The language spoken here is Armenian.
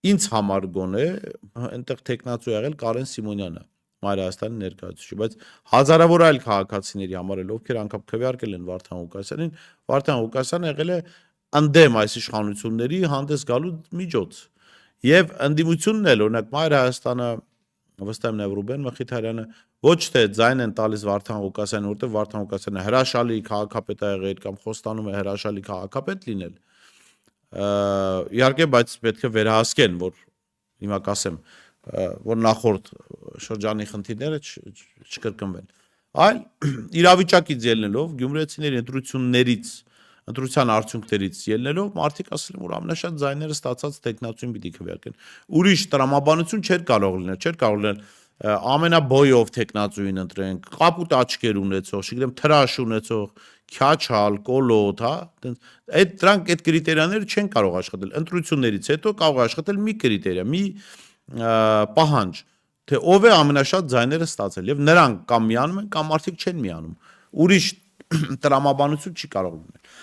ինձ համար գոնե այնտեղ տեխնացու եղել Կարեն Սիմոնյանը, Մայրահասանի ներկայացուցիչ, բայց հազարավոր այլ քաղաքացիների համար էլ ովքեր անգամ քվեարկել են Վարդան Ղուկասյանին, Վարդան Ղուկասյանը եղել է ընդդեմ այս իշխանությունների հանդես գալու միջոց։ Եվ ընդդիմությունն էլ, օրինակ Մայրահասանը, վստահ եմ նաև Ռուբեն Մխիթարյանը ոչ թե ձայն են տալիս Վարդան Ղուկասյանին, որտեղ Վարդան Ղուկասյանը հրաշալի քաղաքապետ է եղել կամ խոստանում է հրաշալի քաղաքապետ լինել, իհարկե, բայց պետք է վերահասկեն, որ հիմա կասեմ, որ նախորդ շրջանի խնդիրները չկրկնվեն։ Այլ իրավիճակից ելնելով, գյումրեցիների ընտրության արդյունքներից ելնելով, մարդիկ ասել են, որ ամենաշատ ձայները ստացած տեխնացուին պիտի քվեարկեն։ Ուրիշ տրամաբանություն չէր կարող լինել, ամենաբոյով տեխնացուին ընտրենք, կապուտ աչքեր ունեցող, չգիտեմ, թրաշ ունեցող, քյաչալ, կոլոտ, հա, դրանք այդ կրիտերիաները չեն կարող աշխատել։ Ընտրություններից հետո կարող է աշխատել մի կրիտերիա, մի պահանջ, թե ով է ամենաշատ ձայները ստացել, եւ նրանք կամ միանում են, կամ մարդիկ չեն միանում։ Ուրիշ տրամաբանություն չի կարող լինել։